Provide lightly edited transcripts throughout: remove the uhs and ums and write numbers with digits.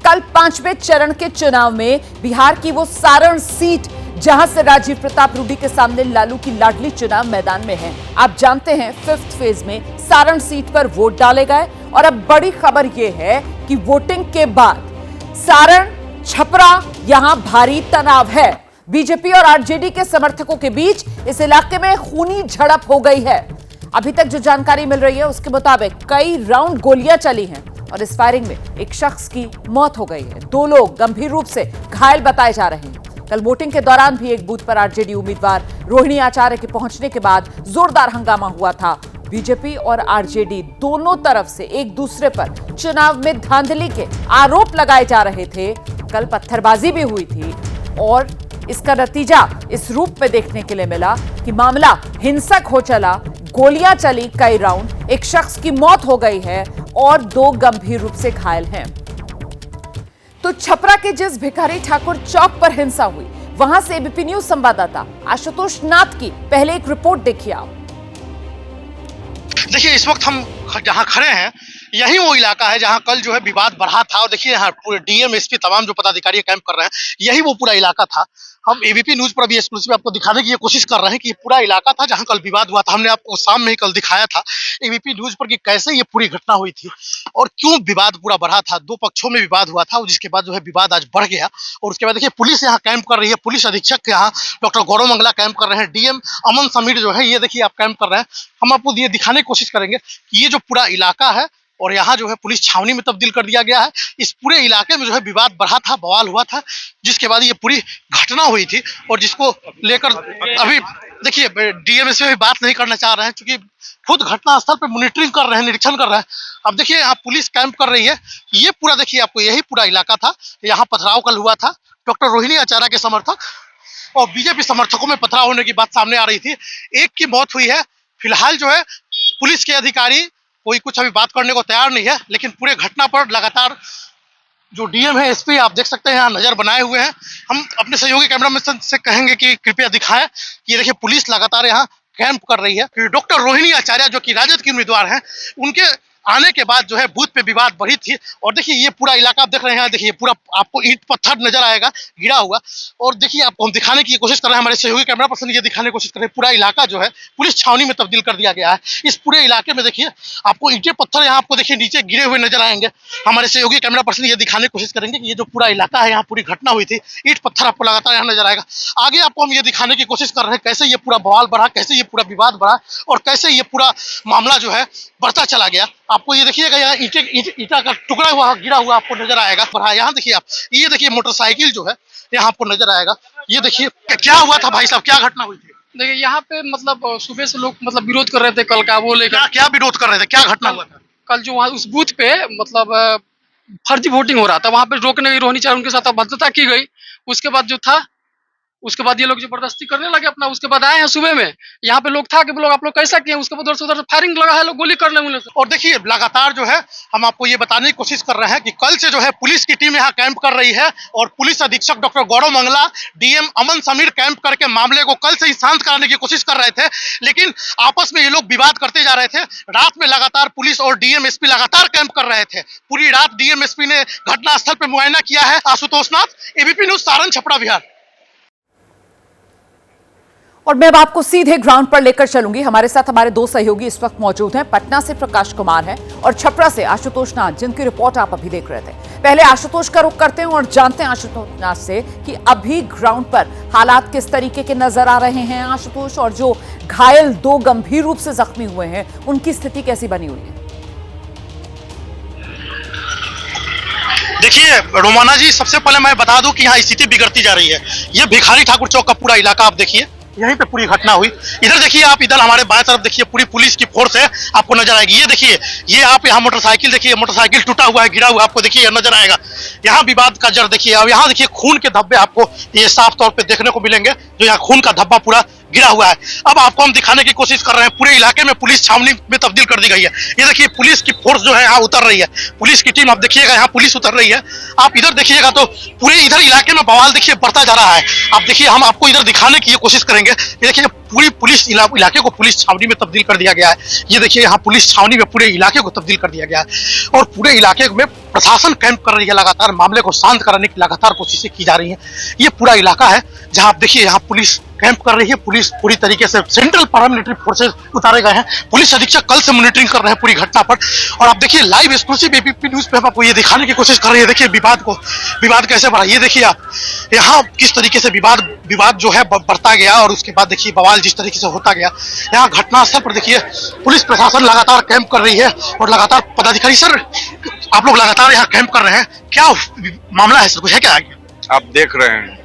कल 5वें चरण के चुनाव में बिहार की वो सारण सीट जहां से राजीव प्रताप रूडी के सामने लालू की लाडली चुनाव मैदान में है। आप जानते हैं 5th फेज में सारण सीट पर वोट डाले गए और अब बड़ी खबर यह है कि वोटिंग के बाद सारण छपरा यहां भारी तनाव है। बीजेपी और आरजेडी के समर्थकों के बीच इस इलाके में खूनी झड़प हो गई है। अभी तक जो जानकारी मिल रही है उसके मुताबिक कई राउंड गोलियां चली हैं और इस फायरिंग में एक शख्स की मौत हो गई है। 2 लोग गंभीर रूप से घायल बताए जा रहे हैं। कल वोटिंग के दौरान भी एक बूथ पर आरजेडी उम्मीदवार रोहिणी आचार्य के पहुंचने के बाद जोरदार हंगामा हुआ था। बीजेपी और आरजेडी दोनों तरफ से एक दूसरे पर चुनाव में धांधली के आरोप लगाए जा रहे थे। कल पत्थरबाजी भी हुई थी और इसका नतीजा इस रूप में देखने के लिए मिला कि मामला हिंसक हो चला। गोलियां चली कई राउंड, एक शख्स की मौत हो गई है और 2 गंभीर रूप से घायल हैं। तो छपरा के जिस भिखारी ठाकुर चौक पर हिंसा हुई वहां से एबीपी न्यूज संवाददाता आशुतोष नाथ की पहले एक रिपोर्ट देखिए आप। देखिए, इस वक्त हम जहां खड़े हैं यही वो इलाका है जहां कल जो है विवाद बढ़ा था और देखिए यहाँ पूरे डीएम एसपी तमाम जो पदाधिकारी कैंप कर रहे हैं, यही वो पूरा इलाका था। हम एबीपी न्यूज पर भी एक्सक्लूसिव आपको दिखाने की ये कोशिश कर रहे हैं कि ये पूरा इलाका था जहां कल विवाद हुआ था। हमने आपको शाम में ही कल दिखाया था एबीपी न्यूज पर कि कैसे ये पूरी घटना हुई थी और क्यों विवाद पूरा बढ़ा था। 2 पक्षों में विवाद हुआ था और जिसके बाद जो है विवाद आज बढ़ गया। और उसके बाद देखिए पुलिस यहाँ कैंप कर रही है। पुलिस अधीक्षक यहाँ डॉक्टर गौरव मंगला कैंप कर रहे हैं। डीएम अमन समीर जो है ये देखिए आप कैंप कर रहे हैं। हम आपको ये दिखाने की कोशिश करेंगे कि ये जो पूरा इलाका है और यहाँ जो है पुलिस छावनी में तब्दील कर दिया गया है। इस पूरे इलाके में जो है विवाद बढ़ा था, बवाल हुआ था, जिसके बाद ये पूरी घटना हुई थी और जिसको लेकर अभी देखिए डीएम से भी बात नहीं करना चाह रहे हैं क्योंकि खुद घटना स्थल पर मॉनिटरिंग कर रहे हैं, निरीक्षण कर रहे हैं। अब देखिए यहाँ पुलिस कैंप कर रही है। ये पूरा देखिए आपको यही पूरा इलाका था। यहाँ पथराव कल हुआ था। डॉक्टर रोहिणी आचार्य के समर्थक और बीजेपी समर्थकों में पथराव होने की बात सामने आ रही थी। एक की मौत हुई है। फिलहाल जो है पुलिस के अधिकारी कोई कुछ अभी बात करने को तैयार नहीं है, लेकिन पूरे घटना पर लगातार जो डीएम है एसपी आप देख सकते हैं यहाँ नजर बनाए हुए हैं। हम अपने सहयोगी कैमरामैन से कहेंगे कि कृपया दिखाएं कि ये देखिए पुलिस लगातार यहाँ कैंप कर रही है। डॉक्टर रोहिणी आचार्य जो कि राजद की उम्मीदवार हैं, उनके आने के बाद जो है बूथ पे विवाद बढ़ी थी। और देखिए ये पूरा इलाका आप देख रहे हैं, देखिए पूरा आपको ईंट पत्थर नजर आएगा गिरा हुआ। और देखिए आपको हम दिखाने की कोशिश कर रहे हैं, हमारे सहयोगी कैमरा पर्सन ये दिखाने की कोशिश कर रहे हैं पूरा इलाका जो है पुलिस छावनी में तब्दील कर दिया गया है। इस पूरे इलाके में देखिए आपको ईंटे पत्थर यहाँ आपको देखिए नीचे गिरे हुए नजर आएंगे। हमारे सहयोगी कैमरा पर्सन ये दिखाने की कोशिश करेंगे कि ये जो पूरा इलाका है यहाँ पूरी घटना हुई थी, ईंट पत्थर आपको लगातार यहाँ नजर आएगा। आगे आपको हम ये दिखाने की कोशिश कर रहे हैं कैसे ये पूरा बवाल बढ़ा, कैसे ये पूरा विवाद बढ़ा और कैसे ये पूरा मामला जो है बढ़ता चला गया। आपको ये देखिएगा यहाँ ईंटा का टुकड़ा हुआ गिरा हुआ आपको नजर आएगा। यहाँ देखिए आप ये देखिए मोटरसाइकिल जो है यहाँ आपको नजर आएगा। ये देखिए क्या हुआ था भाई साहब, क्या घटना हुई थी? देखिए यहाँ पे मतलब सुबह से लोग मतलब विरोध कर रहे थे कल का, वो लेकर क्या विरोध कर रहे थे, क्या घटना हुआ था? कल जो वहाँ उस बूथ पे मतलब फर्जी वोटिंग हो रहा था, वहाँ पे रोकने की रोहिणी आचार्य उनके साथ भद्रता की गई। उसके बाद जो था उसके बाद ये लोग जबरदस्ती करने लगे अपना। उसके बाद आए हैं सुबह में, यहाँ पे लोग था कि लोग आप लोग कैसा किए। उसके बाद उधर से फायरिंग लगा है, लोग गोली करने वाले। और देखिए लगातार जो है हम आपको ये बताने की कोशिश कर रहे हैं कि कल से जो है पुलिस की टीम यहाँ कैंप कर रही है और पुलिस अधीक्षक डॉक्टर गौरव मंगला, डीएम अमन समीर कैंप करके मामले को कल से ही शांत कराने की कोशिश कर रहे थे, लेकिन आपस में ये लोग विवाद करते जा रहे थे। रात में लगातार पुलिस और डीएम एसपी लगातार कैंप कर रहे थे। पूरी रात डीएम एसपी ने घटनास्थल पर मुआयना किया है। आशुतोष नाथ, एबीपी न्यूज, सारण छपरा बिहार। और मैं अब आपको सीधे ग्राउंड पर लेकर चलूंगी। हमारे साथ हमारे 2 सहयोगी इस वक्त मौजूद हैं। पटना से प्रकाश कुमार हैं और छपरा से आशुतोष नाथ, जिनकी रिपोर्ट आप अभी देख रहे थे। पहले आशुतोष का रुख करते हैं और जानते हैं आशुतोष नाथ से कि अभी ग्राउंड पर हालात किस तरीके के नजर आ रहे हैं आशुतोष, और जो घायल 2 गंभीर रूप से जख्मी हुए हैं उनकी स्थिति कैसी बनी हुई है? देखिए रोमाना जी, सबसे पहले मैं बता दूं कि यहाँ स्थिति बिगड़ती जा रही है। ये भिखारी ठाकुर चौक का पूरा इलाका आप देखिए, यहीं पे पूरी घटना हुई। इधर देखिए आप, इधर हमारे बाएं तरफ देखिए पूरी पुलिस की फोर्स है आपको नजर आएगी। ये देखिए ये आप यहाँ मोटरसाइकिल देखिए, मोटरसाइकिल टूटा हुआ है, गिरा हुआ आपको देखिए नजर आएगा। यहाँ विवाद का जड़ देखिए। अब यहाँ देखिए खून के धब्बे आपको ये साफ तौर पे देखने को मिलेंगे, जो यहाँ खून का धब्बा पूरा गिरा हुआ है। अब आपको हम दिखाने की कोशिश कर रहे हैं, पूरे इलाके में पुलिस छावनी में तब्दील कर दी गई है। ये देखिए पुलिस की फोर्स जो है यहाँ उतर रही है, पुलिस की टीम आप देखिएगा यहाँ पुलिस उतर रही है। आप इधर देखिएगा तो पूरे इधर इलाके में बवाल देखिए बढ़ता जा रहा है। आप देखिए हम आपको इधर दिखाने की कोशिश करेंगे। ये देखिए पूरी पुलिस इलाके को पुलिस छावनी में तब्दील कर दिया गया है। ये देखिए यहाँ पुलिस छावनी में पूरे इलाके को तब्दील कर दिया गया है और पूरे इलाके में प्रशासन कैंप कर रही है, लगातार मामले को शांत कराने की लगातार कोशिशें की जा रही हैं। ये पूरा इलाका है जहां आप देखिए, यहाँ पुलिस कैंप कर रही है। पुलिस पूरी तरीके से सेंट्रल पैरामिलिट्री फोर्सेस उतारे गए हैं। पुलिस अधीक्षक कल से मॉनिटरिंग कर रहे हैं पूरी घटना पर। और आप देखिए लाइव एक्सक्लूसिव एबीपी न्यूज पे हम आपको ये दिखाने की कोशिश कर रही है। देखिए विवाद कैसे बढ़ा, ये देखिए आप यहाँ किस तरीके से विवाद जो है बढ़ता गया, और उसके बाद देखिए बवाल जिस तरीके से होता गया। यहाँ घटनास्थल पर देखिए पुलिस प्रशासन लगातार कैंप कर रही है और लगातार पदाधिकारी, सर आप लोग लगातार यहाँ कैंप कर रहे हैं, क्या मामला है सर, कुछ है क्या आगे? आप देख रहे हैं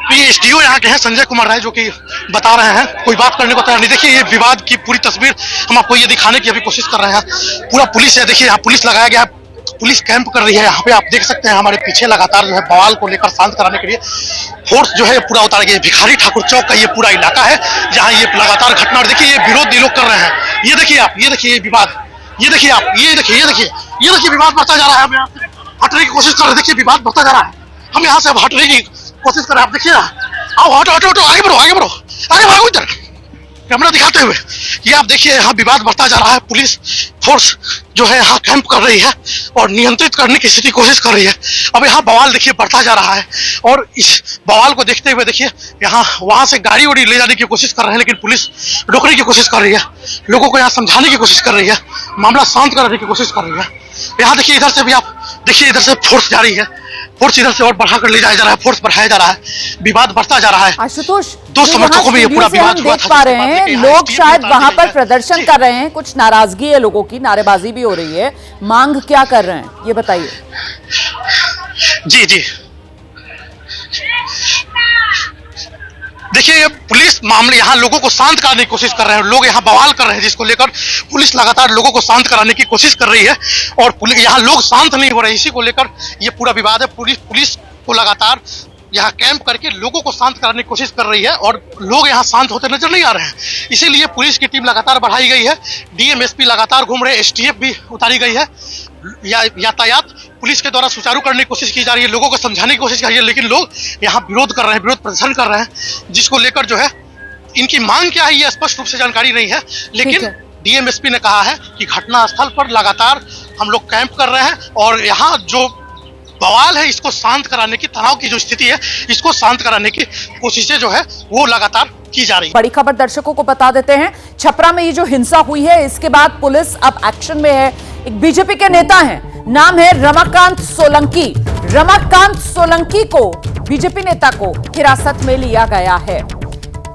तो ये एसडीओ यहाँ के हैं संजय कुमार राय, जो कि बता रहे हैं कोई बात करने को तैयार नहीं। देखिए ये विवाद की पूरी तस्वीर हम आपको ये दिखाने की अभी कोशिश कर रहे हैं। पूरा पुलिस है, देखिए यहाँ पुलिस लगाया गया है, पुलिस कैंप कर रही है। यहाँ पे आप देख सकते हैं हमारे पीछे लगातार जो है बवाल को लेकर शांत कराने के लिए फोर्स जो है पूरा उतारा गया। भिखारी ठाकुर चौक का ये पूरा इलाका है जहाँ ये लगातार घटना, और देखिए ये विरोध ये लोग कर रहे हैं। ये देखिए आप, ये देखिए ये विवाद, ये देखिए आप, ये देखिए विवाद बढ़ता जा रहा है। हम यहाँ से हटने की कोशिश कर रहे हैं, देखिए विवाद बढ़ता जा रहा है, हम यहाँ से अब हटने की कोशिश कर रहे हैं। आप देखिए आओ, हटो आगे बढ़ो इधर, कैमरा दिखाते हुए। ये आप देखिए यहाँ विवाद बढ़ता जा रहा है। पुलिस फोर्स जो है यहाँ कैंप कर रही है और नियंत्रित करने की स्थिति कोशिश कर रही है। अब यहाँ बवाल देखिए बढ़ता जा रहा है, और इस बवाल को देखते हुए देखिए यहाँ वहां से गाड़ी वाड़ी ले जाने की कोशिश कर रहे हैं, लेकिन पुलिस रोकने की कोशिश कर रही है, लोगों को यहाँ समझाने की कोशिश कर रही है, मामला शांत कराने की कोशिश कर रही है। यहाँ देखिए इधर से भी आप देखिए, इधर से फोर्स जा रही है, फोर्स इधर से और बढ़ाकर ले जाया जा रहा है, फोर्स बढ़ाया जा रहा है, विवाद बढ़ता जा रहा है। आशुतोष, दो समर्थकों में ये पूरा विवाद हुआ देख पा रहे हैं, लोग शायद वहां पर प्रदर्शन कर रहे हैं, कुछ नाराजगी है लोगों की, नारेबाजी भी हो रही है, मांग क्या कर रहे हैं ये बताइए। जी देखिए, पुलिस मामले यहाँ लोगों को शांत कराने की कोशिश कर रहे हैं, लोग यहाँ बवाल कर रहे हैं, जिसको लेकर पुलिस लगातार लोगों को शांत कराने की कोशिश कर रही है, और यहाँ लोग शांत नहीं हो रहे, इसी को लेकर ये पूरा विवाद है। पुलिस को लगातार यहाँ कैंप करके लोगों को शांत कराने की कोशिश कर रही है, और लोग यहाँ शांत होते नजर नहीं आ रहे हैं। इसीलिए पुलिस की टीम लगातार बढ़ाई गई है, डीएमएसपी लगातार घूम रहे हैं, एसटीएफ भी उतारी गई है। यातायात पुलिस के द्वारा सुचारू करने की कोशिश की जा रही है, लोगों को समझाने की कोशिश की जा रही है, लेकिन लोग यहाँ विरोध कर रहे हैं, विरोध प्रदर्शन कर रहे हैं, जिसको लेकर जो है इनकी मांग क्या है ये स्पष्ट रूप से जानकारी नहीं है। लेकिन डीएमएसपी ने कहा है कि घटनास्थल पर लगातार हम लोग कैंप कर रहे हैं, और यहाँ जो बवाल है इसको शांत कराने की, तनाव की जो स्थिति है इसको शांत कराने की कोशिशें जो है वो लगातार की जा रही है। बड़ी खबर दर्शकों को बता देते हैं, छपरा में ये जो हिंसा हुई है इसके बाद पुलिस अब एक्शन में है। एक बीजेपी के नेता हैं, नाम है रमाकांत सोलंकी। रमाकांत सोलंकी को, बीजेपी नेता को हिरासत में लिया गया है।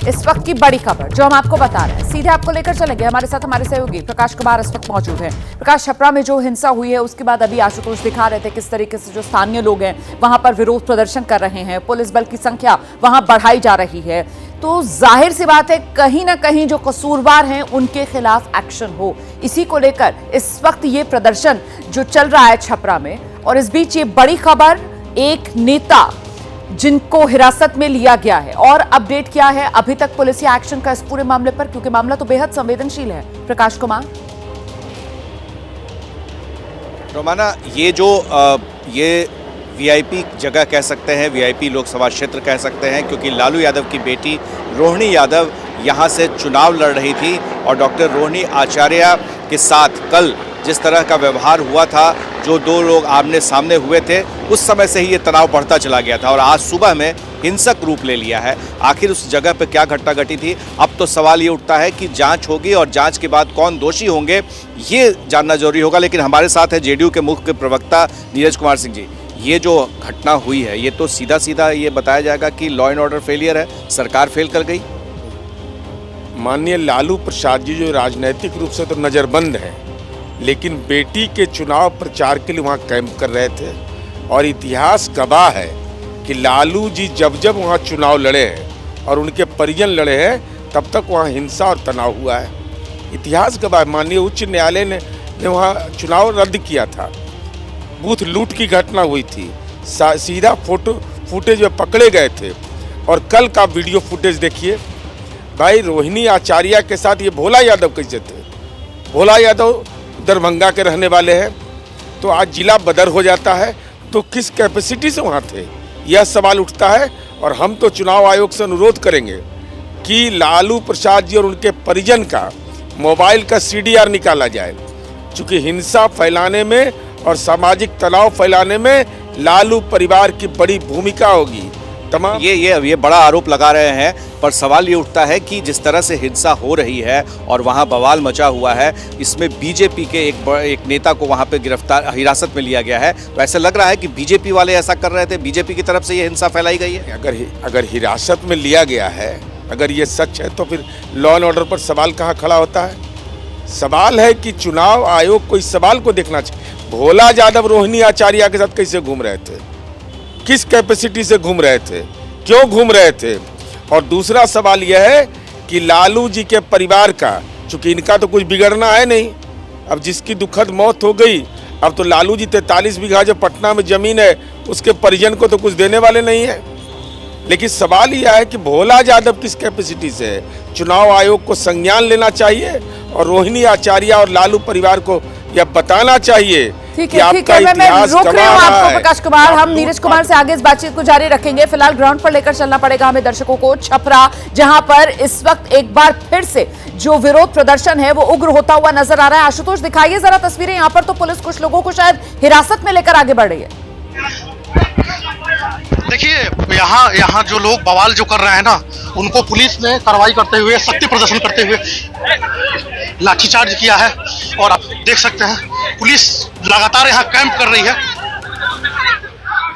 इस वक्त की बड़ी खबर जो हम आपको बता रहे हैं, सीधे आपको लेकर चलेंगे। हमारे साथ हमारे सहयोगी प्रकाश कुमार इस वक्त मौजूद हैं। प्रकाश, छपरा में जो हिंसा हुई है उसके बाद अभी आशुतोष दिखा रहे थे किस तरीके से जो स्थानीय लोग हैं वहां पर विरोध प्रदर्शन कर रहे हैं, पुलिस बल की संख्या वहां बढ़ाई जा रही है, तो जाहिर सी बात है कहीं ना कहीं जो कसूरवार हैं उनके खिलाफ एक्शन हो। इसी को लेकर इस वक्त ये प्रदर्शन जो चल रहा है छपरा में, और इस बीच ये बड़ी खबर, एक नेता जिनको हिरासत में लिया गया है, और अपडेट क्या है अभी तक पुलिस या एक्शन का इस पूरे मामले पर, क्योंकि मामला तो बेहद संवेदनशील है। प्रकाश कुमार। रोमाना, ये वीआईपी जगह कह सकते हैं, वीआईपी लोकसभा क्षेत्र कह सकते हैं, क्योंकि लालू यादव की बेटी रोहिणी यादव यहाँ से चुनाव लड़ रही थी, और डॉक्टर रोहिणी आचार्य के साथ कल जिस तरह का व्यवहार हुआ था, जो दो लोग आमने सामने हुए थे, उस समय से ही ये तनाव बढ़ता चला गया था, और आज सुबह में हिंसक रूप ले लिया है। आखिर उस जगह पर क्या घटना घटी थी, अब तो सवाल ये उठता है कि जांच होगी, और जांच के बाद कौन दोषी होंगे ये जानना जरूरी होगा। लेकिन हमारे साथ है जेडीयू के मुख्य प्रवक्ता नीरज कुमार सिंह जी। ये जो घटना हुई है ये तो सीधा सीधा ये बताया जाएगा कि लॉ एंड ऑर्डर फेलियर है, सरकार फेल कर गई। माननीय लालू प्रसाद जी जो राजनीतिक रूप से तो नज़रबंद हैं, लेकिन बेटी के चुनाव प्रचार के लिए वहाँ कैंप कर रहे थे, और इतिहास गवाह है कि लालू जी जब जब वहाँ चुनाव लड़े हैं और उनके परिजन लड़े हैं, तब तक वहाँ हिंसा और तनाव हुआ है। इतिहास गवाह। माननीय उच्च न्यायालय ने वहाँ चुनाव रद्द किया था, बूथ लूट की घटना हुई थी, सीधा फुटेज में पकड़े गए थे। और कल का वीडियो फुटेज देखिए भाई, रोहिणी आचार्य के साथ ये भोला यादव कैसे थे। भोला यादव दरभंगा के रहने वाले हैं, तो आज जिला बदर हो जाता है, तो किस कैपेसिटी से वहाँ थे, यह सवाल उठता है। और हम तो चुनाव आयोग से अनुरोध करेंगे कि लालू प्रसाद जी और उनके परिजन का मोबाइल का CDR निकाला जाए, क्योंकि हिंसा फैलाने में और सामाजिक तनाव फैलाने में लालू परिवार की बड़ी भूमिका होगी। तमाम ये बड़ा आरोप लगा रहे हैं, पर सवाल ये उठता है कि जिस तरह से हिंसा हो रही है और वहाँ बवाल मचा हुआ है, इसमें बीजेपी के एक नेता को वहाँ पे हिरासत में लिया गया है। तो ऐसा लग रहा है कि बीजेपी वाले ऐसा कर रहे थे, बीजेपी की तरफ से ये हिंसा फैलाई गई है। अगर हिरासत में लिया गया है, अगर ये सच है, तो फिर लॉ एंड ऑर्डर पर सवाल कहाँ खड़ा होता है? सवाल है कि चुनाव आयोग को इस सवाल को देखना चाहिए। भोला यादव रोहिणी आचार्य के साथ कैसे घूम रहे थे, किस कैपेसिटी से घूम रहे थे, क्यों घूम रहे थे? और दूसरा सवाल यह है कि लालू जी के परिवार का, चूंकि इनका तो कुछ बिगड़ना है नहीं, अब जिसकी दुखद मौत हो गई, अब तो लालू जी 43 बीघा जो पटना में जमीन है उसके परिजन को तो कुछ देने वाले नहीं है। लेकिन सवाल यह है कि भोला यादव किस कैपेसिटी से है। चुनाव आयोग को संज्ञान लेना चाहिए और रोहिणी आचार्य और लालू परिवार को यह बताना चाहिए। ठीक है, मैं रोक रही हूँ आपको प्रकाश कुमार। हम नीरज कुमार से आगे इस बातचीत को जारी रखेंगे। फिलहाल ग्राउंड पर लेकर चलना पड़ेगा हमें दर्शकों को छपरा, जहां पर इस वक्त एक बार फिर से जो विरोध प्रदर्शन है वो उग्र होता हुआ नजर आ रहा है। आशुतोष, दिखाइए जरा तस्वीरें। यहाँ पर तो पुलिस कुछ लोगों को शायद हिरासत में लेकर आगे बढ़ रही है। देखिए, यहाँ जो लोग बवाल जो कर रहे हैं ना, उनको पुलिस ने कार्रवाई करते हुए, शक्ति प्रदर्शन करते हुए लाठीचार्ज किया है। और आप देख सकते हैं पुलिस लगातार यहाँ कैंप कर रही है।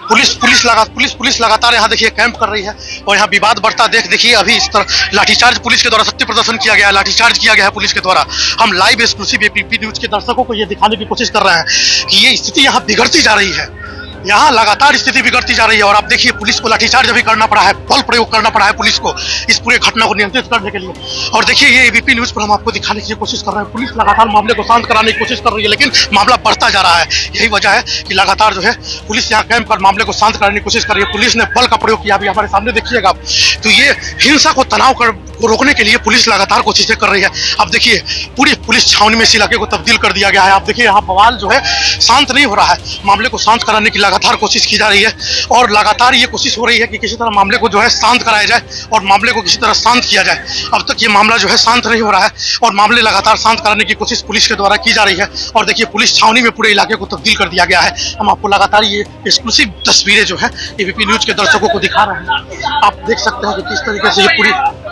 पुलिस लगातार यहाँ देखिए कैंप कर रही है और यहाँ विवाद बढ़ता देखिए अभी इस तरह लाठीचार्ज पुलिस के द्वारा शक्ति प्रदर्शन किया गया है, लाठीचार्ज किया गया है पुलिस के द्वारा। हम लाइव एक्सक्लूसिव एबीपी न्यूज के दर्शकों को ये दिखाने की कोशिश कर रहे हैं कि ये स्थिति यहाँ बिगड़ती जा रही है, यहाँ लगातार स्थिति बिगड़ती जा रही है। और आप देखिए पुलिस को लाठीचार्ज भी करना पड़ा है, बल प्रयोग करना पड़ा है पुलिस को इस पूरे घटना को नियंत्रित करने के लिए। और देखिए ये एबीपी न्यूज पर हम आपको दिखाने की कोशिश कर रहे हैं, पुलिस लगातार मामले को शांत कराने की कोशिश कर रही है, लेकिन मामला बढ़ता जा रहा है। यही वजह है कि लगातार जो है पुलिस यहाँ कैंप कर मामले को शांत कराने की कोशिश कर रही है। पुलिस ने बल का प्रयोग किया, अभी हमारे सामने देखिएगा आप। तो ये हिंसा को तनाव को रोकने के लिए पुलिस लगातार कोशिशें कर रही है। अब देखिए पूरी पुलिस छावनी में इस इलाके को तब्दील कर दिया गया है। आप देखिए यहाँ बवाल जो है शांत नहीं हो रहा है, मामले को शांत कराने की लगातार कोशिश की जा रही है और लगातार ये कोशिश हो रही है कि किसी तरह मामले को जो है शांत कराया जाए और मामले को किसी तरह शांत किया जाए। अब तक ये मामला जो है शांत नहीं हो रहा है और मामले लगातार शांत कराने की कोशिश पुलिस के द्वारा की जा रही है। और देखिए पुलिस छावनी में पूरे इलाके को तब्दील कर दिया गया है। हम आपको लगातार ये एक्सक्लूसिव तस्वीरें जो है एबीपी न्यूज के दर्शकों को दिखा रहे हैं। आप देख सकते हैं कि किस तरीके से ये पूरी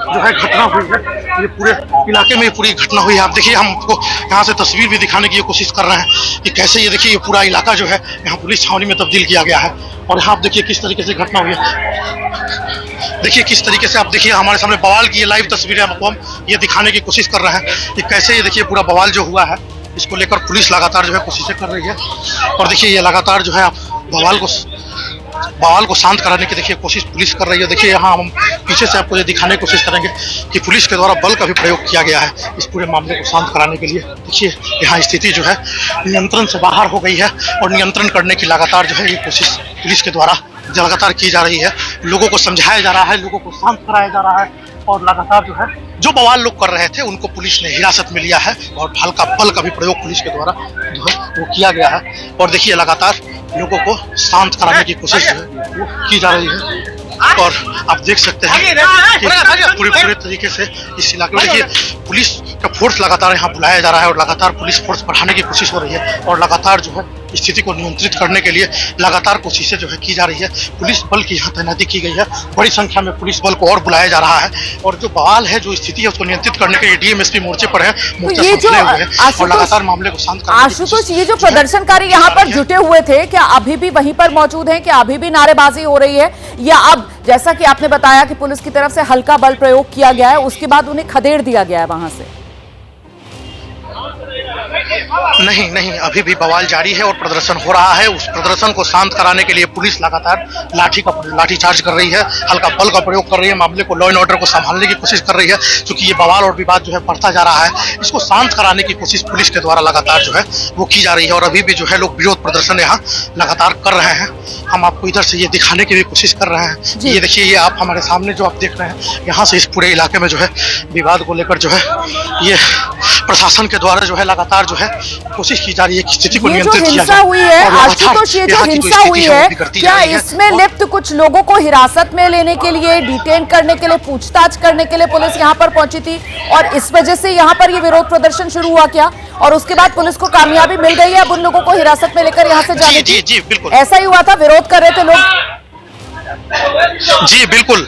जो है घटना हुई है, ये पूरे इलाके में पूरी घटना हुई है। आप देखिए हम आपको यहाँ से तस्वीर भी दिखाने की कोशिश कर रहे हैं कि कैसे ये देखिए ये पूरा इलाका जो है यहाँ पुलिस छावनी में तब्दील किया गया है। और यहाँ आप देखिए किस तरीके से घटना हुई है, देखिए किस तरीके से आप देखिए हमारे सामने बवाल की ये लाइव तस्वीरें आपको हम ये दिखाने की कोशिश कर रहे हैं कि कैसे ये देखिए पूरा बवाल जो हुआ है इसको लेकर पुलिस लगातार जो है कोशिशें कर रही है। और देखिए ये लगातार जो है आप बवाल को शांत कराने की देखिए कोशिश पुलिस कर रही है। देखिए यहाँ हम पीछे से आपको ये दिखाने की कोशिश करेंगे कि पुलिस के द्वारा बल का भी प्रयोग किया गया है इस पूरे मामले को शांत कराने के लिए। देखिए यहाँ स्थिति जो है नियंत्रण से बाहर हो गई है और नियंत्रण करने की लगातार जो है ये कोशिश पुलिस के द्वारा लगातार की जा रही है। लोगों को समझाया जा रहा है, लोगों को शांत कराया जा रहा है और लगातार जो है जो बवाल लोग कर रहे थे उनको पुलिस ने हिरासत में लिया है और हल्का बल का भी प्रयोग पुलिस के द्वारा जो है वो किया गया है। और देखिए लगातार लोगों को शांत कराने की कोशिश जो है वो की जा रही है। और आप देख सकते हैं कि पूरे तरीके से इस इलाके में देखिए पुलिस का फोर्स लगातार यहाँ बुलाया जा रहा है और लगातार पुलिस फोर्स बढ़ाने की कोशिश हो रही है और लगातार जो है स्थिति को नियंत्रित करने के लिए लगातार कोशिशें जो है की जा रही है। पुलिस बल की यहाँ तैनाती की गई है, बड़ी संख्या में पुलिस बल को और बुलाया जा रहा है और जो बवाल है जो स्थिति है उसको नियंत्रित करने के लिए डीएमएसपी मोर्चे पर है, मोर्चा संभाले हुए हैं और लगातार मामले को शांत करने की कोशिश। आशुतोष, ये जो प्रदर्शनकारी यहाँ पर जुटे हुए थे क्या अभी भी वहीं पर मौजूद हैं? क्या अभी भी नारेबाजी हो रही है या अब जैसा कि आपने बताया कि पुलिस की तरफ से हल्का बल प्रयोग किया गया है उसके बाद उन्हें खदेड़ दिया गया है वहां से? नहीं, अभी भी बवाल जारी है और प्रदर्शन हो रहा है। उस प्रदर्शन को शांत कराने के लिए पुलिस लगातार लाठीचार्ज कर रही है, हल्का बल का प्रयोग कर रही है, मामले को लॉ एंड ऑर्डर को संभालने की कोशिश कर रही है। क्योंकि ये बवाल और विवाद जो है बढ़ता जा रहा है, इसको शांत कराने की कोशिश पुलिस के द्वारा लगातार जो है वो की जा रही है और अभी भी जो है लोग विरोध प्रदर्शन यहाँ लगातार कर रहे हैं। हम आपको इधर से ये दिखाने की भी कोशिश कर रहे हैं। ये देखिए ये आप हमारे सामने जो आप देख रहे हैं यहाँ से इस पूरे इलाके में जो है विवाद को लेकर जो है ये प्रशासन के द्वारा जो है लगातार जो है कोशिश की जा रही है कि स्थिति को ये जो नियंत्रित किया हिंसा जाए। हुई है और लगातार आशुतोष, ये जो यहाँ की हिंसा स्थिति हुई वो है बिगड़ती क्या जा रही है। इसमें लिप्त कुछ लोगों को हिरासत में लेने के लिए, डिटेन करने के लिए, पूछताछ करने के लिए पुलिस यहाँ पर पहुंची थी और इस वजह से यहाँ पर ये विरोध प्रदर्शन शुरू हुआ क्या? और उसके बाद पुलिस को कामयाबी मिल गई है अब उन लोगों को हिरासत में लेकर यहाँ से जाने की? जी बिल्कुल, ऐसा ही हुआ था, विरोध कर रहे थे लोग। जी बिल्कुल,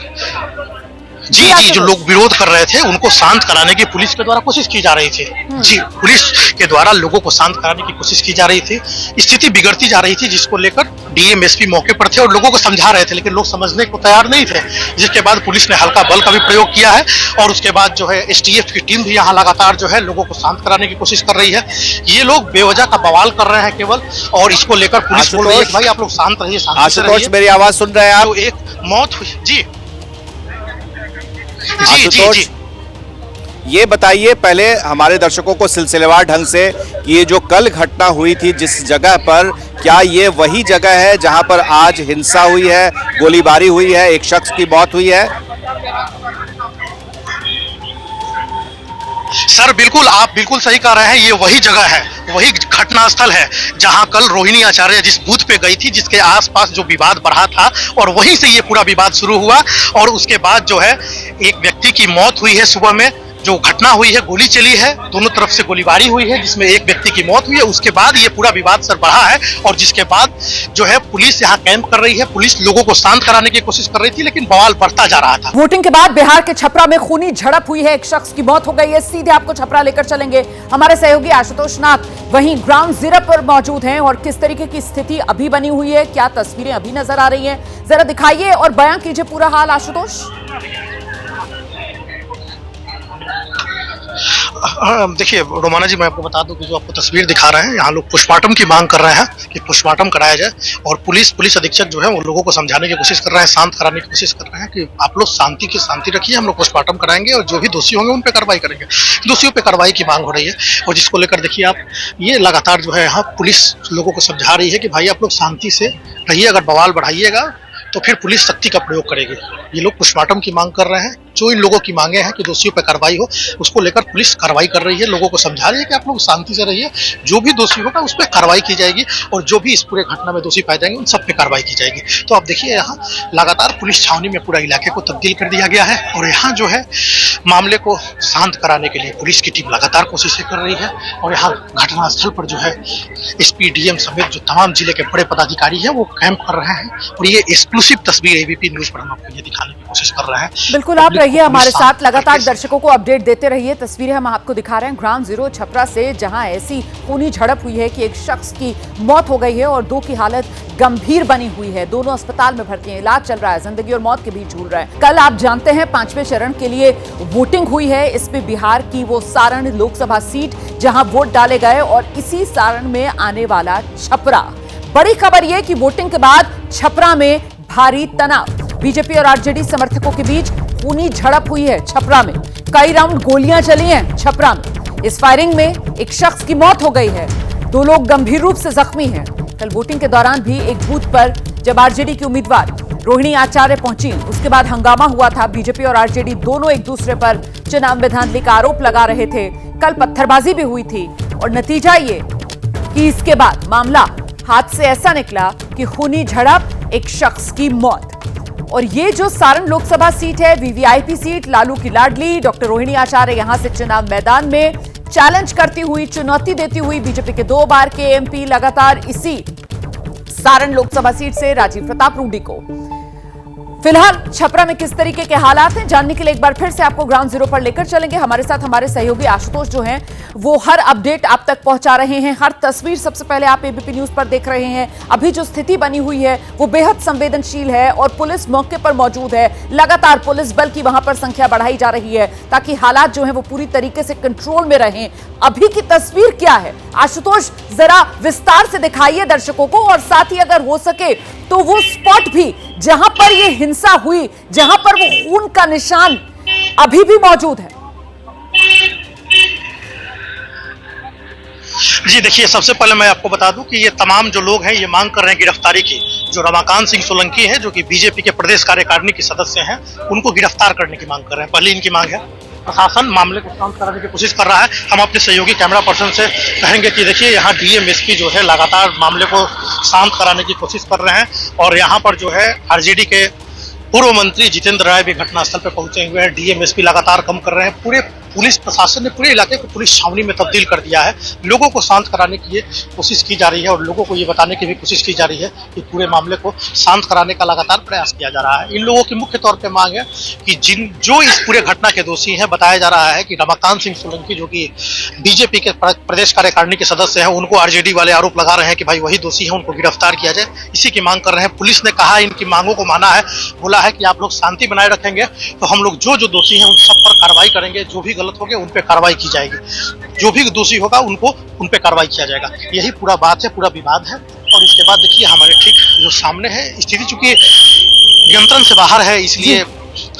जी जो लोग विरोध कर रहे थे उनको शांत कराने की पुलिस के द्वारा कोशिश की जा रही थी। जी, पुलिस के द्वारा लोगों को शांत कराने की कोशिश की जा रही थी। स्थिति बिगड़ती जा रही थी जिसको लेकर डीएम एसपी मौके पर थे और लोगों को समझा रहे थे, लेकिन लोग समझने को तैयार नहीं थे, जिसके बाद पुलिस ने हल्का बल का भी प्रयोग किया है और उसके बाद जो है एसटीएफ की टीम भी यहाँ लगातार जो है लोगों को शांत कराने की कोशिश कर रही है। ये लोग बेवजह का बवाल कर रहे हैं केवल, और इसको लेकर पुलिस बोल रही है कि भाई आप लोग शांत रहिए, शांति से आशुतोष, रहिए। मेरी आवाज सुन रहे हैं आप? तो एक मौत हुई। जी जी आशुतोष, ये बताइए पहले हमारे दर्शकों को सिलसिलेवार ढंग से, ये जो कल घटना हुई थी जिस जगह पर, क्या ये वही जगह है जहां पर आज हिंसा हुई है, गोलीबारी हुई है, एक शख्स की मौत हुई है? सर बिल्कुल, आप बिल्कुल सही कह रहे हैं, ये वही जगह है, वही घटना स्थल है जहां कल रोहिणी आचार्य जिस बूथ पे गई थी, जिसके आसपास जो विवाद बढ़ा था और वहीं से ये पूरा विवाद शुरू हुआ और उसके बाद जो है एक व्यक्ति की मौत हुई है। सुबह में जो घटना हुई है, गोली चली है, दोनों तरफ से गोलीबारी हुई है जिसमें एक व्यक्ति की मौत हुई है। उसके बाद ये पूरा विवाद सर बढ़ा है और जिसके बाद जो है पुलिस यहाँ कैंप कर रही है, पुलिस लोगों को शांत कराने की कोशिश कर रही थी, लेकिन बवाल बढ़ता जा रहा था। वोटिंग के बाद बिहार के छपरा में खूनी झड़प हुई है, एक शख्स की मौत हो गई है। सीधे आपको छपरा लेकर चलेंगे हमारे सहयोगी आशुतोष नाथ, वहीं ग्राउंड जीरो पर मौजूद हैं और किस तरीके की स्थिति अभी बनी हुई है, क्या तस्वीरें अभी नजर आ रही हैं, जरा दिखाइए और बयां कीजिए पूरा हाल आशुतोष। देखिए रोमाना जी, मैं आपको बता दूं कि जो आपको तस्वीर दिखा रहे हैं, यहाँ लोग पोस्टमार्टम की मांग कर रहे हैं कि पोस्टमार्टम कराया जाए और पुलिस अधीक्षक जो है वो लोगों को समझाने की कोशिश कर रहे हैं, शांत कराने की कोशिश कर रहे हैं कि आप लोग शांति रखिए, हम लोग पोस्टमार्टम कराएंगे और जो भी दोषी होंगे उन पर कार्रवाई करेंगे। दोषियों पर कार्रवाई की मांग हो रही है और जिसको लेकर देखिए आप, ये लगातार जो है यहाँ पुलिस लोगों को समझा रही है कि भाई आप लोग शांति से रहिए, अगर बवाल बढ़ाइएगा तो फिर पुलिस सख्ती का प्रयोग करेगी। ये लोग पोस्टमार्टम की मांग कर रहे हैं, जो इन लोगों की मांगे हैं कि दोषियों पर कार्रवाई हो, उसको लेकर पुलिस कार्रवाई कर रही है, लोगों को समझा रही है कि आप लोग शांति से रहिए, जो भी दोषी होगा उस पर कार्रवाई की जाएगी और जो भी इस पूरे घटना में दोषी पाए जाएंगे उन सब पे कार्रवाई की जाएगी। तो आप देखिए यहाँ लगातार पुलिस छावनी में पूरा इलाके को तब्दील कर दिया गया है और यहाँ जो है मामले को शांत कराने के लिए पुलिस की टीम लगातार कोशिशें कर रही है और यहाँ घटनास्थल पर जो है एसपी, डीएम समेत जो तमाम जिले के बड़े पदाधिकारी हैं वो कैंप कर रहे हैं और ये एक्सक्लूसिव तस्वीर एबीपी न्यूज पर हम आपको ये दिखाने की कोशिश कर रहे हैं। बिल्कुल, आप रहिए हमारे साथ, लगातार दर्शकों को अपडेट देते रहिए। तस्वीरें हम आपको दिखा रहे हैं ग्राउंड जीरो छपरा से, जहां ऐसी खूनी झड़प हुई है कि एक शख्स की मौत हो गई है और दो की हालत गंभीर बनी हुई है। दोनों अस्पताल में भर्ती हैं, इलाज चल रहा है, जिंदगी और मौत के बीच झूल रहा है। कल आप जानते हैं 5वें चरण के लिए वोटिंग हुई है, इसमें बिहार की वो सारण लोकसभा सीट जहां वोट डाले गए और इसी सारण में आने वाला छपरा। बड़ी खबर यह कि वोटिंग के बाद छपरा में भारी तनाव, बीजेपी और आरजेडी समर्थकों के बीच खूनी झड़प हुई है छपरा में। कई राउंड गोलियां चली हैं छपरा में। इस फायरिंग में एक शख्स की मौत हो गई है, दो लोग गंभीर रूप से जख्मी हैं। कल वोटिंग के दौरान भी एक बूथ पर जब आरजेडी की उम्मीदवार रोहिणी आचार्य पहुंची, उसके बाद हंगामा हुआ था। बीजेपी और आरजेडी दोनों एक दूसरे पर चुनाव में धांधली का आरोप लगा रहे थे। कल पत्थरबाजी भी हुई थी और नतीजा ये कि इसके बाद मामला हाथ से ऐसा निकला कि खूनी झड़प, एक शख्स की मौत। और ये जो सारण लोकसभा सीट है, वीवीआईपी सीट, लालू की लाडली डॉक्टर रोहिणी आचार्य यहां से चुनाव मैदान में चैलेंज करती हुई, चुनौती देती हुई, बीजेपी के 2 बार के एमपी लगातार इसी सारण लोकसभा सीट से राजीव प्रताप रूडी को। फिलहाल छपरा में किस तरीके के हालात हैं, जानने के लिए एक बार फिर से आपको ग्राउंड जीरो पर लेकर चलेंगे। हमारे साथ हमारे सहयोगी आशुतोष जो हैं वो हर अपडेट आप तक पहुंचा रहे हैं, हर तस्वीर सबसे पहले आप एबीपी न्यूज पर देख रहे हैं। अभी जो स्थिति बनी हुई है वो बेहद संवेदनशील है और पुलिस मौके पर मौजूद है। लगातार पुलिस बल की वहां पर संख्या बढ़ाई जा रही है ताकि हालात जो है वो पूरी तरीके से कंट्रोल में रहें। अभी की तस्वीर क्या है आशुतोष, जरा विस्तार से दिखाइए दर्शकों को, और साथ ही अगर हो सके तो वो स्पॉट भी जहां पर ये हिंसा हुई, जहां पर वो खून का निशान अभी भी मौजूद है। जी देखिए, सबसे पहले मैं आपको बता दूं कि ये तमाम जो लोग हैं ये मांग कर रहे हैं गिरफ्तारी की। जो रमाकांत सिंह सोलंकी है, जो कि बीजेपी के प्रदेश कार्यकारिणी के सदस्य हैं, उनको गिरफ्तार करने की मांग कर रहे हैं। पहली इनकी मांग है। प्रशासन मामले को शांत कराने की कोशिश कर रहा है। हम अपने सहयोगी कैमरा पर्सन से कहेंगे कि देखिए यहाँ डीएम एसपी जो है लगातार मामले को शांत कराने की कोशिश कर रहे हैं और यहाँ पर जो है आरजेडी के पूर्व मंत्री जितेंद्र राय भी घटनास्थल पर पहुंचे हुए हैं। डीएम एसपी लगातार कम कर रहे हैं। पूरे पुलिस प्रशासन ने पूरे इलाके को पुलिस छावनी में तब्दील कर दिया है। लोगों को शांत कराने की कोशिश की जा रही है और लोगों को ये बताने की भी कोशिश की जा रही है कि पूरे मामले को शांत कराने का लगातार प्रयास किया जा रहा है। इन लोगों की मुख्य तौर पे मांग है कि जो इस पूरे घटना के दोषी हैं, बताया जा रहा है कि रमाकांत सिंह सोलंकी जो कि बीजेपी के प्रदेश कार्यकारिणी के सदस्य हैं, उनको आरजेडी वाले आरोप लगा रहे हैं कि भाई वही दोषी है, उनको गिरफ्तार किया जाए। इसी की मांग कर रहे हैं। पुलिस ने कहा इनकी मांगों को माना है, बोला है कि आप लोग शांति बनाए रखेंगे तो हम लोग जो दोषी हैं उन सब पर कार्रवाई करेंगे, जो भी गलत होंगे उन पे कार्रवाई की जाएगी, जो भी दोषी होगा उन पे कार्रवाई किया जाएगा। यही पूरा बात है, पूरा विवाद है। और इसके बाद देखिए हमारे ठीक जो सामने है स्थिति चूंकि नियंत्रण से बाहर है, इसलिए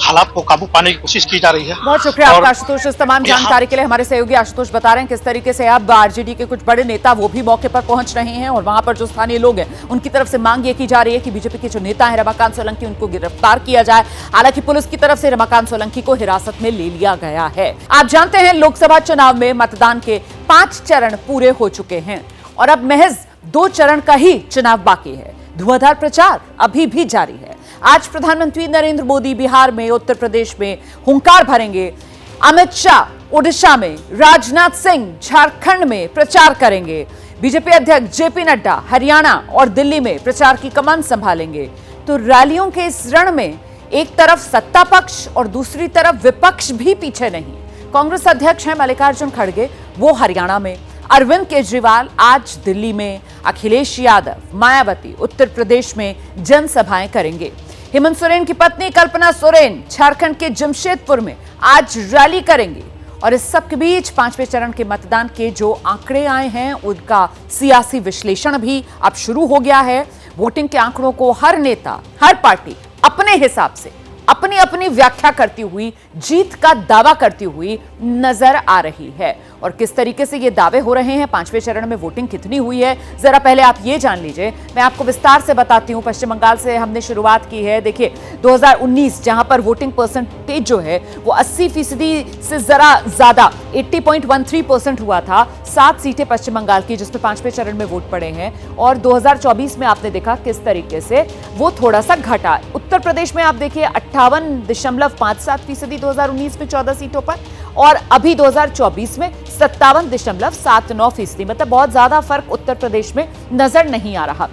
हालात को काबू पाने की कोशिश की जा रही है। बहुत शुक्रिया आपका आशुतोष, इस तमाम जानकारी के लिए। हमारे सहयोगी आशुतोष बता रहे हैं किस तरीके से अब आरजेडी के कुछ बड़े नेता वो भी मौके पर पहुंच रहे हैं और वहां पर जो स्थानीय लोग हैं उनकी तरफ से मांग ये की जा रही है कि बीजेपी के जो नेता हैं रमाकांत सोलंकी, उनको गिरफ्तार किया जाए। हालांकि पुलिस की तरफ से रमाकांत सोलंकी को हिरासत में ले लिया गया है। आप जानते हैं लोकसभा चुनाव में मतदान के 5 चरण पूरे हो चुके हैं और अब महज 2 चरण का ही चुनाव बाकी है। धुआंधार प्रचार अभी भी जारी है। आज प्रधानमंत्री नरेंद्र मोदी बिहार में, उत्तर प्रदेश में हुंकार भरेंगे। अमित शाह ओडिशा में, राजनाथ सिंह झारखंड में प्रचार करेंगे। बीजेपी अध्यक्ष जेपी नड्डा हरियाणा और दिल्ली में प्रचार की कमान संभालेंगे। तो रैलियों के इस रण में एक तरफ सत्ता पक्ष और दूसरी तरफ विपक्ष भी पीछे नहीं। कांग्रेस अध्यक्ष हैं मल्लिकार्जुन खड़गे, वो हरियाणा में, अरविंद केजरीवाल आज दिल्ली में, अखिलेश यादव, मायावती उत्तर प्रदेश में जनसभाएं करेंगे। हेमंत सोरेन की पत्नी कल्पना सोरेन झारखंड के जमशेदपुर में आज रैली करेंगी। और इस सब के बीच 5वें चरण के मतदान के जो आंकड़े आए हैं उनका सियासी विश्लेषण भी अब शुरू हो गया है। वोटिंग के आंकड़ों को हर नेता, हर पार्टी अपने हिसाब से अपनी अपनी व्याख्या करती हुई, जीत का दावा करती हुई नजर आ रही है। और किस तरीके से ये दावे हो रहे हैं, 5वें चरण में वोटिंग कितनी हुई है, जरा पहले आप ये जान लीजिए। मैं आपको विस्तार से बताती हूं। पश्चिम बंगाल से हमने शुरुआत की है। देखिए 2019 जहां पर वोटिंग परसेंटेज जो है वो 80% से जरा ज्यादा 80.13% हुआ था। 7 सीटें पश्चिम बंगाल की जिसमें 5वें चरण में वोट पड़े हैं। और 2024 में आपने देखा किस तरीके से वो थोड़ा सा घटा। उत्तर प्रदेश में आप देखिए 58.57% 2019 में 14 सीटों पर, और अभी 2024 में 57.79%। मतलब बहुत ज्यादा फर्क उत्तर प्रदेश में नजर नहीं आ रहा।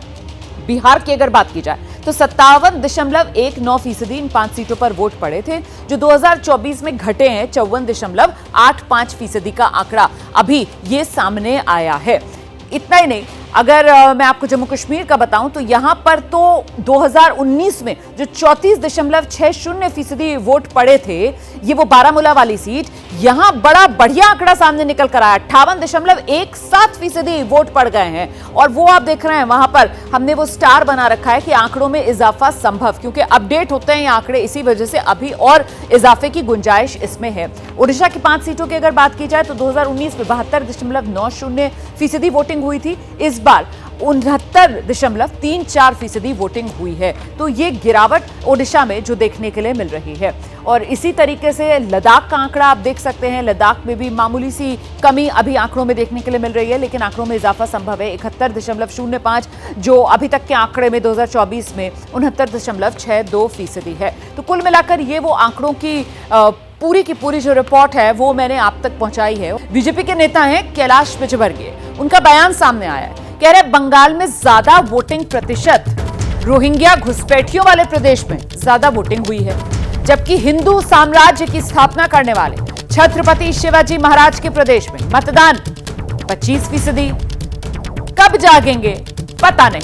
बिहार की अगर बात की जाए तो 57.19% इन 5 सीटों पर वोट पड़े थे, जो 2024 में घटे हैं 54.85% का आंकड़ा अभी ये सामने आया है। इतना ही नहीं, अगर मैं आपको जम्मू कश्मीर का बताऊं तो यहां पर तो 2019 में जो 34.60% वोट पड़े थे, ये वो बारामूला वाली सीट, यहां बड़ा बढ़िया आंकड़ा सामने निकल कर आया। 58.17% वोट पड़ गए हैं। और वो आप देख रहे हैं वहां पर हमने वो स्टार बना रखा है कि आंकड़ों में इजाफा संभव, क्योंकि अपडेट होते हैं ये आंकड़े, इसी वजह से अभी और इजाफे की गुंजाइश इसमें है। ओडिशा की 5 सीटों की अगर बात की जाए तो 2019 में 72.90% वोटिंग हुई थी। इस बार 69.34% वोटिंग हुई है। तो ये गिरावट ओडिशा में जो देखने के लिए मिल रही है। और इसी तरीके से लद्दाख का आंकड़ा आप देख सकते हैं। लद्दाख में भी मामूली सी कमी अभी आंकड़ों में देखने के लिए मिल रही है, लेकिन आंकड़ों में इजाफा संभव है। 71.05 जो अभी तक के आंकड़े में 2024 में 69.62% है। तो कुल मिलाकर ये वो आंकड़ों की पूरी की पूरी जो रिपोर्ट है वो मैंने आप तक पहुंचाई है। बीजेपी के नेता हैं कैलाश विजयवर्गीय, उनका बयान सामने आया है। कह रहे बंगाल में ज्यादा वोटिंग प्रतिशत रोहिंग्या घुसपैठियों वाले प्रदेश में ज्यादा वोटिंग हुई है, जबकि हिंदू साम्राज्य की स्थापना करने वाले छत्रपति शिवाजी महाराज के प्रदेश में मतदान 25%। कब जागेंगे पता नहीं।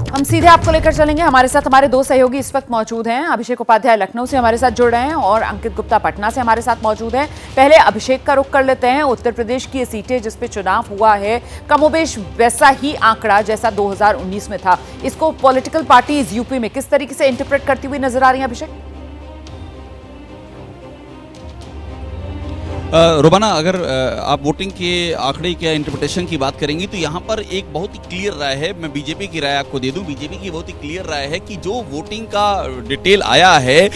हम सीधे आपको लेकर चलेंगे। हमारे साथ हमारे 2 सहयोगी इस वक्त मौजूद हैं। अभिषेक उपाध्याय लखनऊ से हमारे साथ जुड़ रहे हैं और अंकित गुप्ता पटना से हमारे साथ मौजूद हैं। पहले अभिषेक का रुख कर लेते हैं। उत्तर प्रदेश की ये सीटें जिस पे चुनाव हुआ है, कमोबेश वैसा ही आंकड़ा जैसा 2019 में था। इसको पॉलिटिकल पार्टीज यूपी में किस तरीके से इंटरप्रेट करती हुई नजर आ रही है अभिषेक? रोमाना, अगर आप वोटिंग के आंकड़े के इंटरप्रिटेशन की बात करेंगी तो यहाँ पर एक बहुत ही क्लियर राय है। मैं बीजेपी की राय आपको दे दूं। बीजेपी की बहुत ही क्लियर राय है कि जो वोटिंग का डिटेल आया है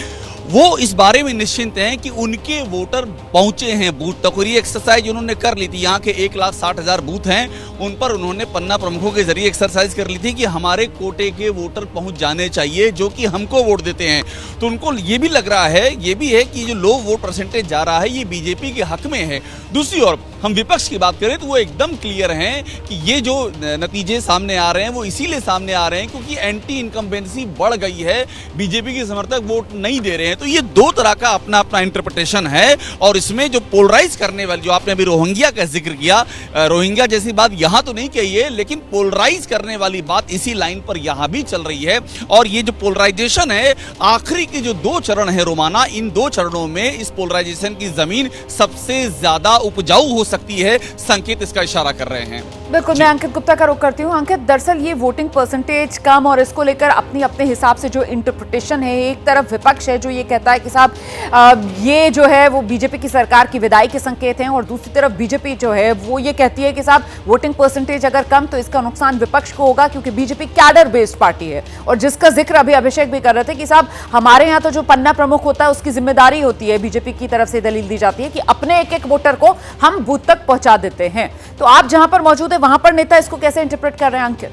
वो इस बारे में निश्चिंत हैं कि उनके वोटर पहुंचे हैं बूथ तक। और ये एक्सरसाइज उन्होंने कर ली थी। यहाँ के 1,60,000 बूथ हैं, उन पर उन्होंने पन्ना प्रमुखों के जरिए एक्सरसाइज कर ली थी कि हमारे कोटे के वोटर पहुंच जाने चाहिए जो कि हमको वोट देते हैं। तो उनको ये भी लग रहा है, ये भी है कि जो लो वोट परसेंटेज जा रहा है ये बीजेपी के हक में है। दूसरी ओर हम विपक्ष की बात करें तो वो एकदम क्लियर हैं कि ये जो नतीजे सामने आ रहे हैं वो इसीलिए सामने आ रहे हैं क्योंकि एंटी इनकम्बेंसी बढ़ गई है, बीजेपी के समर्थक वोट नहीं दे रहे हैं। तो ये दो तरह का अपना अपना इंटरप्रिटेशन है। और इसमें जो पोलराइज करने वाली, जो आपने अभी रोहिंग्या का जिक्र किया, रोहिंग्या जैसी बात यहाँ तो नहीं कही है, लेकिन पोलराइज करने वाली बात इसी लाइन पर यहाँ भी चल रही है। और ये जो पोलराइजेशन है, आखिरी के जो 2 चरण है रोमाना, इन 2 चरणों में इस पोलराइजेशन की जमीन सबसे ज्यादा उपजाऊ हो सकती है, संकेत इसका इशारा कर रहे हैं। बिल्कुल, मैं अंकित गुप्ता का रुख करती हूँ। अंकित, दरअसल ये वोटिंग परसेंटेज कम और इसको लेकर अपने हिसाब से जो इंटरप्रिटेशन है, एक तरफ विपक्ष है जो ये कहता है कि साहब ये जो है वो बीजेपी की सरकार की विदाई के संकेत हैं, और दूसरी तरफ बीजेपी जो है वो ये कहती है कि साहब वोटिंग परसेंटेज अगर कम तो इसका नुकसान विपक्ष को होगा क्योंकि बीजेपी कैडर बेस्ड पार्टी है। और जिसका जिक्र अभी अभिषेक भी कर रहे थे कि साहब हमारे यहाँ तो जो पन्ना प्रमुख होता है उसकी जिम्मेदारी होती है, बीजेपी की तरफ से दलील दी जाती है कि अपने एक एक वोटर को हम बूथ तक पहुंचा देते हैं। तो आप जहां पर मौजूद है वहां पर नेता इसको कैसे इंटरप्रेट कर रहे हैं अंकित?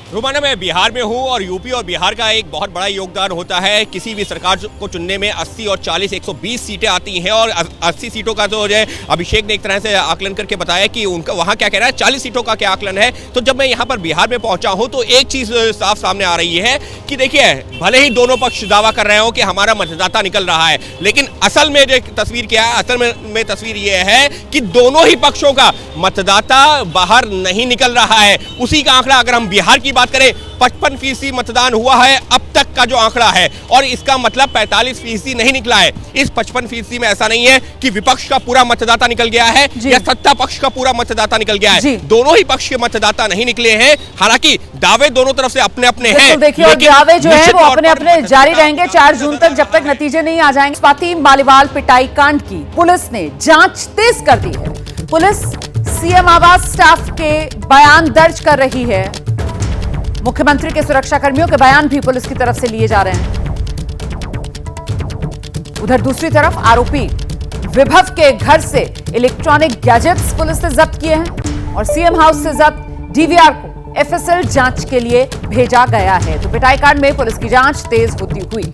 रोमाना, मैं बिहार में हूँ और यूपी और बिहार का एक बहुत बड़ा योगदान होता है। किसी भी सरकार को चुनने में 80 और 40 120 सीटें आती हैं और 80 सीटों का तो जो है अभिषेक ने एक तरह से आकलन करके बताया कि उनका वहाँ क्या कह रहा है, 40 सीटों का क्या आकलन है। तो जब मैं यहाँ पर बिहार में पहुँचा हूँ तो एक चीज़ साफ सामने आ रही है कि देखिए, भले ही दोनों पक्ष दावा कर रहे हो कि हमारा मतदाता निकल रहा है, लेकिन असल में जो तस्वीर क्या है, असल में तस्वीर ये है कि दोनों ही पक्षों का मतदाता बाहर नहीं निकल रहा है। उसी का आंकड़ा अगर हम बिहार की बात करें, 55% मतदान हुआ है अब तक का जो आंकड़ा है, और इसका मतलब 45% नहीं निकला है। इस 55% में ऐसा नहीं है कि विपक्ष का पूरा मतदाता निकल गया है या सत्ता पक्ष का पूरा मतदाता निकल गया है। दोनों ही पक्ष के मतदाता नहीं निकले हैं। हालांकि दावे दोनों तरफ से अपने अपने हैं। देखिए, दावे जो है वो अपने अपने जारी रहेंगे 4 जून तक, जब तक नतीजे नहीं आ जाएंगे। स्वाति मालीवाल पिटाई कांड की पुलिस ने जांच तेज कर दी है। पुलिस सीएम आवास स्टाफ के बयान दर्ज कर रही है। मुख्यमंत्री के सुरक्षा कर्मियों के बयान भी पुलिस की तरफ से लिए जा रहे हैं। उधर दूसरी तरफ आरोपी विभव के घर से इलेक्ट्रॉनिक गैजेट्स पुलिस ने जब्त किए हैं और सीएम हाउस से जब्त डीवीआर को एफएसएल जांच के लिए भेजा गया है। तो पिटाई कांड में पुलिस की जांच तेज होती हुई